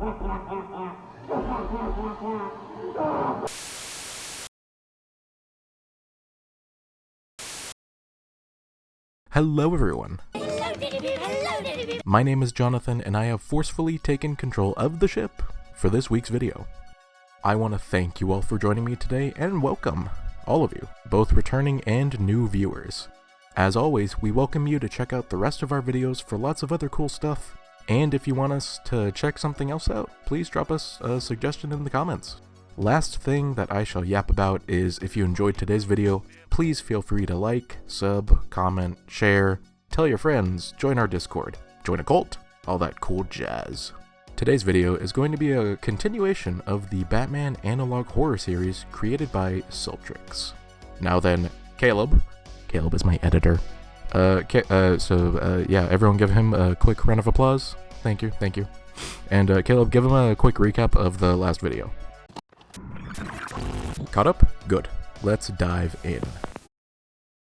Hello everyone! My name is Jonathan and I have forcefully taken control of the ship for this week's video. I want to thank you all for joining me today and welcome, all of you, both returning and new viewers. As always, we welcome you to check out the rest of our videos for lots of other cool stuff, and if you want us to check something else out, please drop us a suggestion in the comments. Last thing that I shall yap about is if you enjoyed today's video, please feel free to like, sub, comment, share, tell your friends, join our Discord, join a cult, all that cool jazz. Today's video is going to be a continuation of the Batman analog horror series created by Siltrics. Now then, Caleb is my editor. Yeah, everyone give him a quick round of applause. Thank you. And Caleb, give him a quick recap of the last video. Caught up? Good. Let's dive in.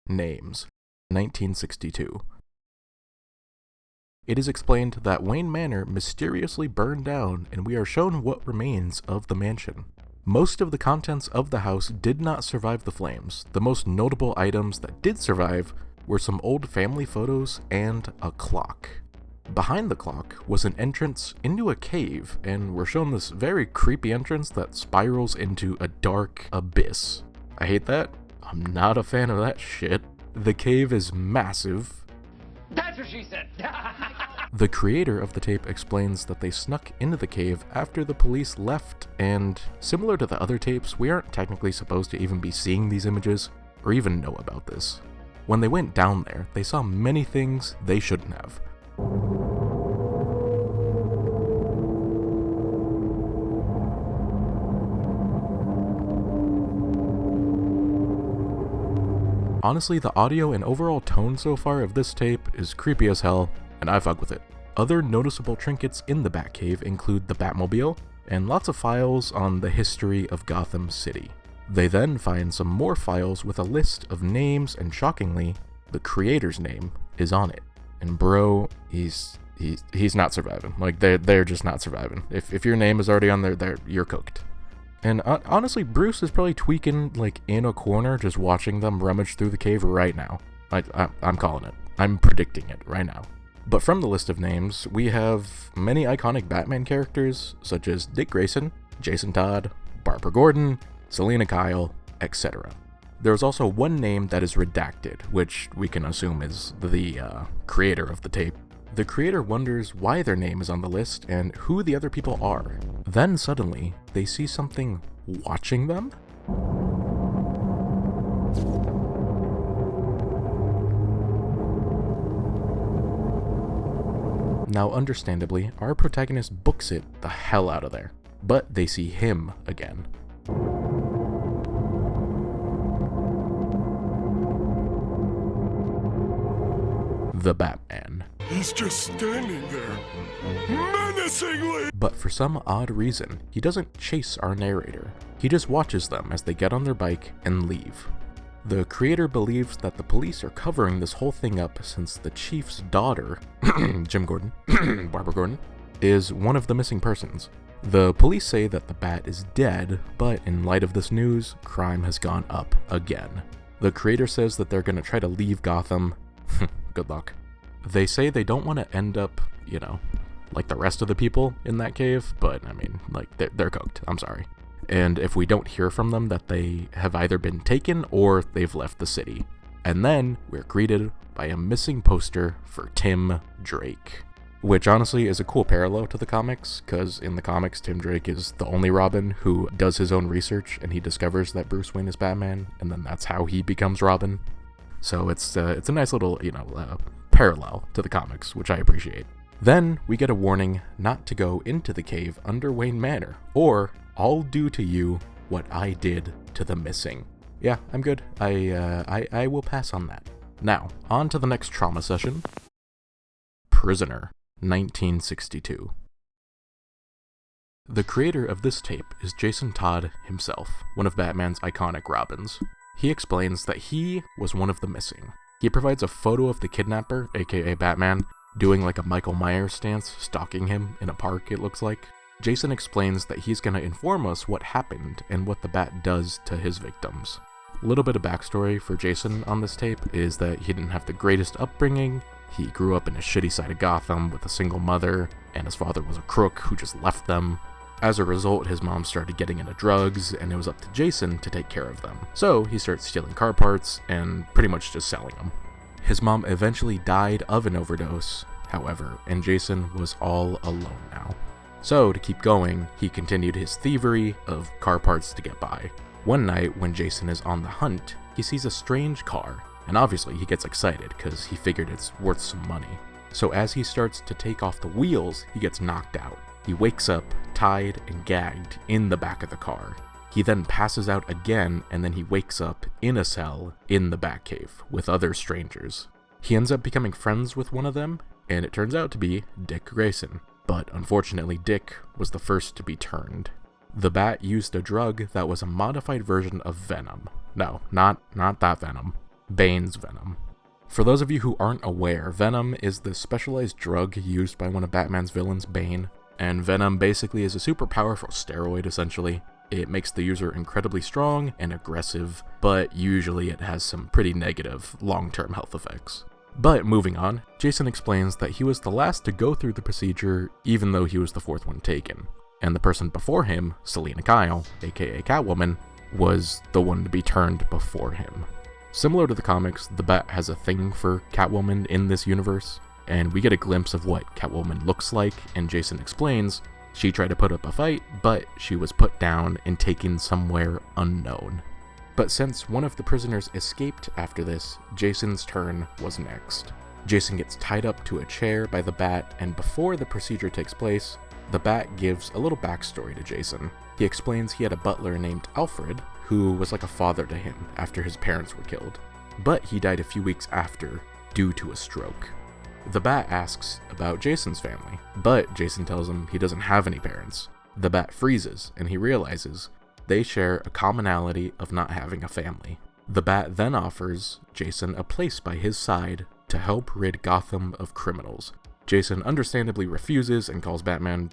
Names. 1962. It is explained that Wayne Manor mysteriously burned down and we are shown what remains of the mansion. Most of the contents of the house did not survive the flames. The most notable items that did survive were some old family photos and a clock. Behind the clock was an entrance into a cave, and we're shown this very creepy entrance that spirals into a dark abyss. I hate that. I'm not a fan of that shit. The cave is massive. That's what she said! The creator of the tape explains that they snuck into the cave after the police left, and similar to the other tapes, we aren't technically supposed to even be seeing these images, or even know about this. When they went down there, they saw many things they shouldn't have. Honestly, the audio and overall tone so far of this tape is creepy as hell, and I fuck with it. Other noticeable trinkets in the Batcave include the Batmobile, and lots of files on the history of Gotham City. They then find some more files with a list of names, and shockingly, the creator's name is on it. And bro, he's not surviving. Like, they're just not surviving. If your name is already on there, you're cooked. And honestly, Bruce is probably tweaking, like, in a corner, just watching them rummage through the cave right now. I'm calling it. I'm predicting it right now. But from the list of names, we have many iconic Batman characters, such as Dick Grayson, Jason Todd, Barbara Gordon, Selina Kyle, etc. There's also one name that is redacted, which we can assume is the creator of the tape. The creator wonders why their name is on the list and who the other people are. Then suddenly, they see something watching them? Now understandably, our protagonist books it the hell out of there. But they see him again. The Batman. He's just standing there, menacingly! But for some odd reason, he doesn't chase our narrator. He just watches them as they get on their bike and leave. The creator believes that the police are covering this whole thing up since the chief's daughter, Jim Gordon, Barbara Gordon, is one of the missing persons. The police say that the Bat is dead, but in light of this news, crime has gone up again. The creator says that they're gonna try to leave Gotham. Good luck. They say they don't want to end up, you know, like the rest of the people in that cave, but I mean, like, they're cooked. I'm sorry. And if we don't hear from them, that they have either been taken or they've left the city. And then we're greeted by a missing poster for Tim Drake. Which honestly is a cool parallel to the comics, because in the comics, Tim Drake is the only Robin who does his own research and he discovers that Bruce Wayne is Batman, and then that's how he becomes Robin. So it's a nice little, parallel to the comics, which I appreciate. Then we get a warning not to go into the cave under Wayne Manor, or I'll do to you what I did to the missing. Yeah, I'm good. I will pass on that. Now, on to the next trauma session. Prisoner, 1962. The creator of this tape is Jason Todd himself, one of Batman's iconic Robins. He explains that he was one of the missing. He provides a photo of the kidnapper, aka Batman, doing like a Michael Myers stance, stalking him in a park, it looks like. Jason explains that he's going to inform us what happened and what the bat does to his victims. A little bit of backstory for Jason on this tape is that he didn't have the greatest upbringing. He grew up in a shitty side of Gotham with a single mother, and his father was a crook who just left them. As a result, his mom started getting into drugs, and it was up to Jason to take care of them. So he starts stealing car parts and pretty much just selling them. His mom eventually died of an overdose, however, and Jason was all alone now. So to keep going, he continued his thievery of car parts to get by. One night, when Jason is on the hunt, he sees a strange car, and obviously he gets excited because he figured it's worth some money. So as he starts to take off the wheels, he gets knocked out. He wakes up, tied and gagged, in the back of the car. He then passes out again, and then he wakes up in a cell in the Batcave with other strangers. He ends up becoming friends with one of them, and it turns out to be Dick Grayson. But unfortunately, Dick was the first to be turned. The Bat used a drug that was a modified version of venom. No, not that venom. Bane's venom. For those of you who aren't aware, venom is the specialized drug used by one of Batman's villains, Bane. And venom basically is a super powerful steroid, essentially. It makes the user incredibly strong and aggressive, but usually it has some pretty negative long-term health effects. But moving on, Jason explains that he was the last to go through the procedure, even though he was the fourth one taken. And the person before him, Selina Kyle, aka Catwoman, was the one to be turned before him. Similar to the comics, the Bat has a thing for Catwoman in this universe, and we get a glimpse of what Catwoman looks like, and Jason explains she tried to put up a fight, but she was put down and taken somewhere unknown. But since one of the prisoners escaped after this, Jason's turn was next. Jason gets tied up to a chair by the Bat, and before the procedure takes place, the Bat gives a little backstory to Jason. He explains he had a butler named Alfred, who was like a father to him after his parents were killed, but he died a few weeks after due to a stroke. The Bat asks about Jason's family, but Jason tells him he doesn't have any parents. The Bat freezes, and he realizes they share a commonality of not having a family. The Bat then offers Jason a place by his side to help rid Gotham of criminals. Jason understandably refuses and calls Batman,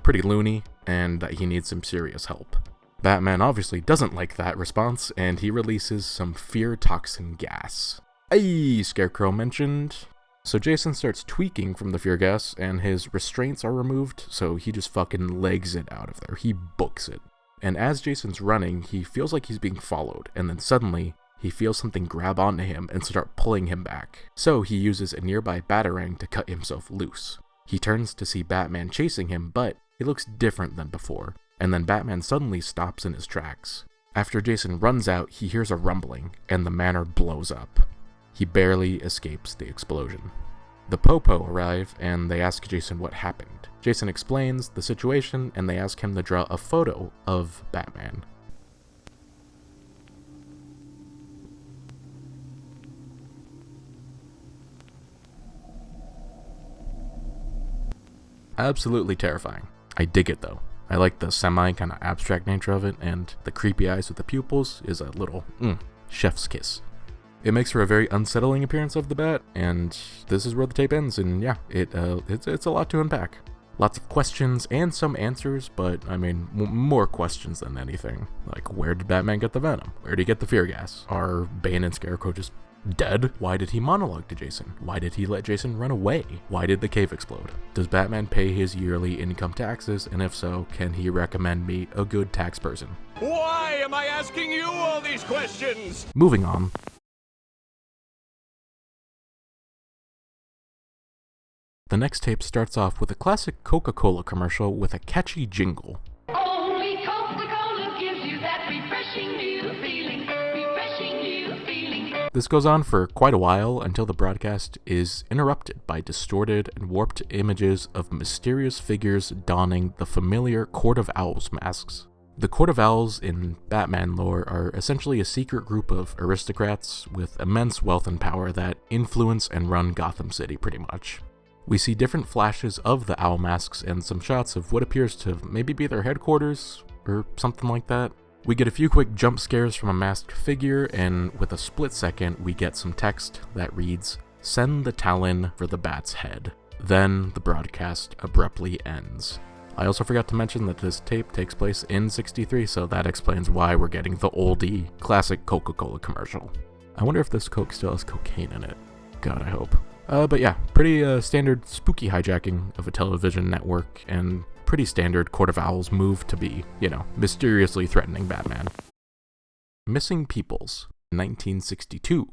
pretty loony, and that he needs some serious help. Batman obviously doesn't like that response, and he releases some fear toxin gas. Ayy, Scarecrow mentioned. So Jason starts tweaking from the fear gas, and his restraints are removed, so he just fucking legs it out of there. He books it. And as Jason's running, he feels like he's being followed, and then suddenly, he feels something grab onto him and start pulling him back. So he uses a nearby batarang to cut himself loose. He turns to see Batman chasing him, but he looks different than before, and then Batman suddenly stops in his tracks. After Jason runs out, he hears a rumbling, and the manor blows up. He barely escapes the explosion. The Popo arrive, and they ask Jason what happened. Jason explains the situation, and they ask him to draw a photo of Batman. Absolutely terrifying. I dig it though. I like the semi kind of abstract nature of it, and the creepy eyes with the pupils is a little chef's kiss. It makes for a very unsettling appearance of the Bat, and this is where the tape ends, and yeah, it's a lot to unpack. Lots of questions and some answers, but I mean, more questions than anything. Like, where did Batman get the venom? Where did he get the fear gas? Are Bane and Scarecrow just dead? Why did he monologue to Jason? Why did he let Jason run away? Why did the cave explode? Does Batman pay his yearly income taxes? And if so, can he recommend me a good tax person? Why am I asking you all these questions? Moving on. The next tape starts off with a classic Coca-Cola commercial with a catchy jingle. Only Coca-Cola gives you that refreshing new feeling, refreshing new feeling. This goes on for quite a while until the broadcast is interrupted by distorted and warped images of mysterious figures donning the familiar Court of Owls masks. The Court of Owls in Batman lore are essentially a secret group of aristocrats with immense wealth and power that influence and run Gotham City pretty much. We see different flashes of the owl masks and some shots of what appears to maybe be their headquarters, or something like that. We get a few quick jump scares from a masked figure, and with a split second we get some text that reads, "Send the Talon for the Bat's head." Then the broadcast abruptly ends. I also forgot to mention that this tape takes place in '63, so that explains why we're getting the oldie, classic Coca-Cola commercial. I wonder if this Coke still has cocaine in it. God, I hope. But yeah, pretty standard spooky hijacking of a television network, and pretty standard Court of Owls move to be, mysteriously threatening Batman. Missing Peoples, 1962.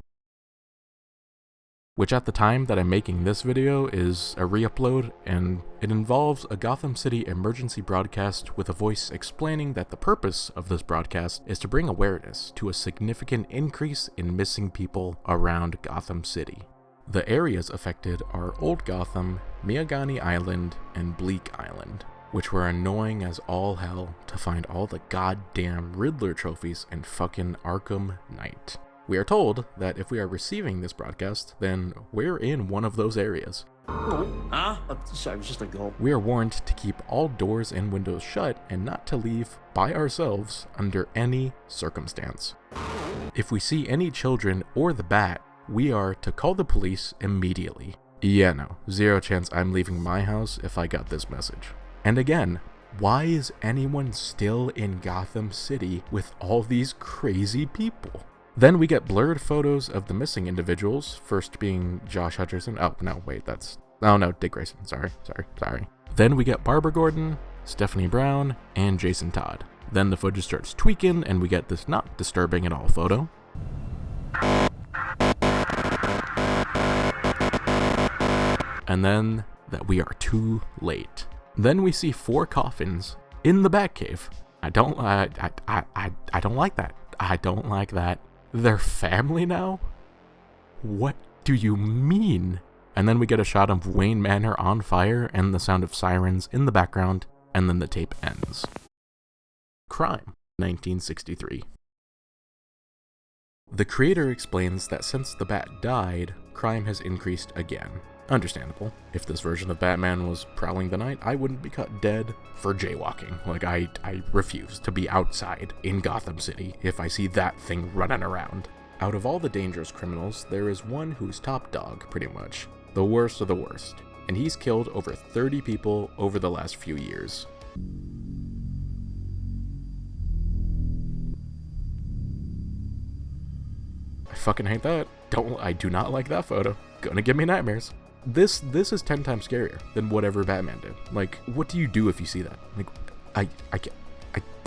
Which at the time that I'm making this video is a re-upload, and it involves a Gotham City emergency broadcast with a voice explaining that the purpose of this broadcast is to bring awareness to a significant increase in missing people around Gotham City. The areas affected are Old Gotham, Miagani Island, and Bleak Island, which were annoying as all hell to find all the goddamn Riddler trophies in fucking Arkham Knight. We are told that if we are receiving this broadcast, then we're in one of those areas. Huh? Sorry, it was just a gulp. We are warned to keep all doors and windows shut and not to leave by ourselves under any circumstance. If we see any children or the Bat, we are to call the police immediately. Yeah, no, zero chance I'm leaving my house if I got this message. And again, why is anyone still in Gotham City with all these crazy people? Then we get blurred photos of the missing individuals, first being Josh Hutcherson. Oh, no, wait, oh no, Dick Grayson, sorry. Then we get Barbara Gordon, Stephanie Brown, and Jason Todd. Then the footage starts tweaking, and we get this not disturbing at all photo. And then that we are too late. Then we see 4 coffins in the Batcave. I don't like that. I don't like that. They're family now? What do you mean? And then we get a shot of Wayne Manor on fire and the sound of sirens in the background, and then the tape ends. Crime, 1963. The creator explains that since the Bat died, crime has increased again. Understandable. If this version of Batman was prowling the night, I wouldn't be caught dead for jaywalking. Like, I refuse to be outside in Gotham City if I see that thing running around. Out of all the dangerous criminals, there is one who's top dog, pretty much. The worst of the worst. And he's killed over 30 people over the last few years. I fucking hate that. I do not like that photo. Gonna give me nightmares. This is 10 times scarier than whatever Batman did. Like, what do you do if you see that? Like,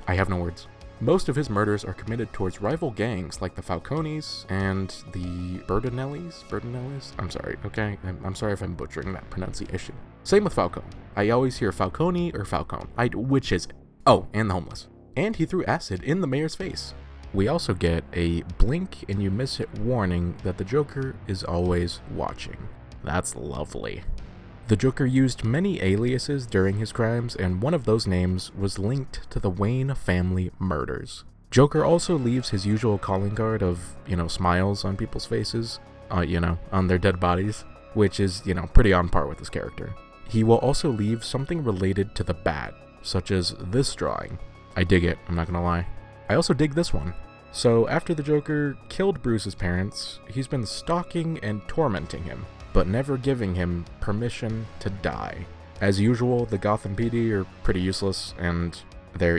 I have no words. Most of his murders are committed towards rival gangs like the Falcones and the Bertinellis? I'm sorry, okay? I'm sorry if I'm butchering that pronunciation. Same with Falcone. I always hear Falcone or Falcone. Which is it? Oh, and the homeless. And he threw acid in the mayor's face. We also get a blink and you miss it warning that the Joker is always watching. That's lovely. The Joker used many aliases during his crimes, and one of those names was linked to the Wayne family murders. Joker also leaves his usual calling card of, smiles on people's faces, on their dead bodies, which is, pretty on par with his character. He will also leave something related to the Bat, such as this drawing. I dig it, I'm not gonna lie. I also dig this one. So after the Joker killed Bruce's parents, he's been stalking and tormenting him, but never giving him permission to die. As usual, the Gotham PD are pretty useless, and they're,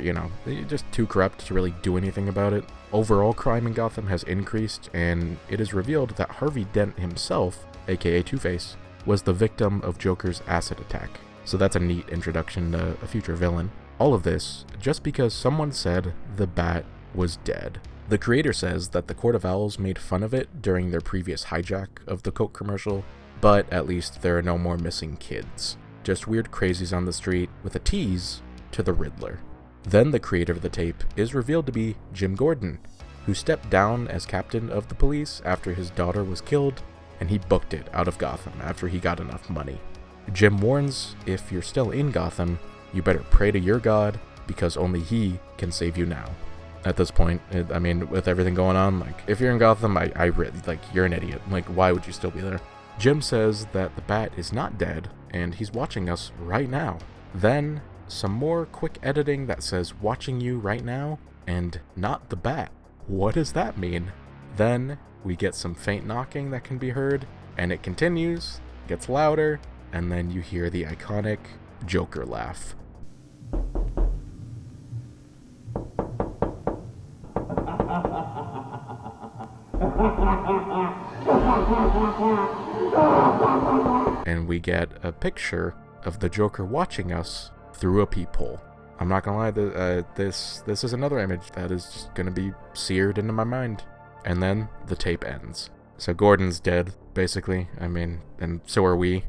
just too corrupt to really do anything about it. Overall crime in Gotham has increased, and it is revealed that Harvey Dent himself, aka Two-Face, was the victim of Joker's acid attack. So that's a neat introduction to a future villain. All of this just because someone said the Bat was dead. The creator says that the Court of Owls made fun of it during their previous hijack of the Coke commercial, but at least there are no more missing kids. Just weird crazies on the street with a tease to the Riddler. Then the creator of the tape is revealed to be Jim Gordon, who stepped down as captain of the police after his daughter was killed, and he booked it out of Gotham after he got enough money. Jim warns, if you're still in Gotham, you better pray to your god, because only he can save you now. At this point, with everything going on, if you're in Gotham, I really, you're an idiot. Why would you still be there? Jim says that the Bat is not dead, and he's watching us right now. Then, some more quick editing that says watching you right now, and not the Bat. What does that mean? Then, we get some faint knocking that can be heard, and it continues, gets louder, and then you hear the iconic Joker laugh. And we get a picture of the Joker watching us through a peephole. I'm not gonna lie, this is another image that is just gonna be seared into my mind. And then the tape ends. So Gordon's dead, basically. I mean, and so are we.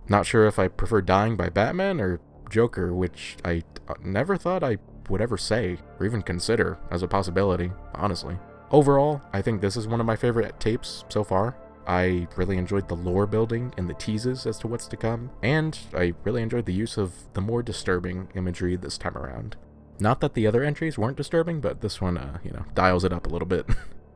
Not sure if I prefer dying by Batman or Joker, which I never thought I would ever say or even consider as a possibility, honestly. Overall, I think this is one of my favorite tapes so far. I really enjoyed the lore building and the teases as to what's to come, and I really enjoyed the use of the more disturbing imagery this time around. Not that the other entries weren't disturbing, but this one, dials it up a little bit.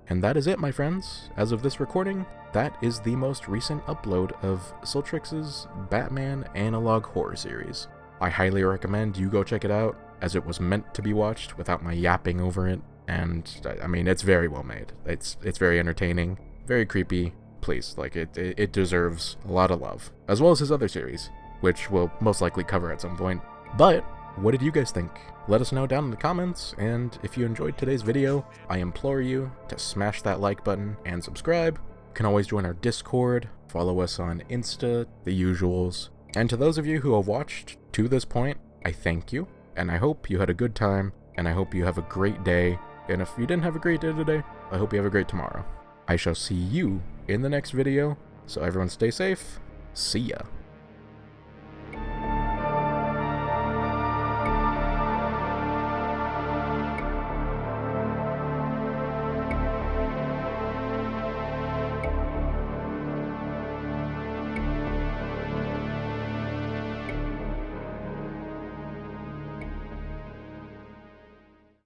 And that is it, my friends. As of this recording, that is the most recent upload of Siltrics' Batman Analog Horror Series. I highly recommend you go check it out, as it was meant to be watched without my yapping over it, and I mean, it's very well made. It's very entertaining, very creepy. Please, like, it deserves a lot of love, as well as his other series, which we'll most likely cover at some point. But what did you guys think? Let us know down in the comments, and if you enjoyed today's video, I implore you to smash that like button and subscribe. You can always join our Discord, follow us on Insta, the usuals. And to those of you who have watched to this point, I thank you, and I hope you had a good time, and I hope you have a great day. And if you didn't have a great day today, I hope you have a great tomorrow. I shall see you in the next video, so everyone stay safe. See ya.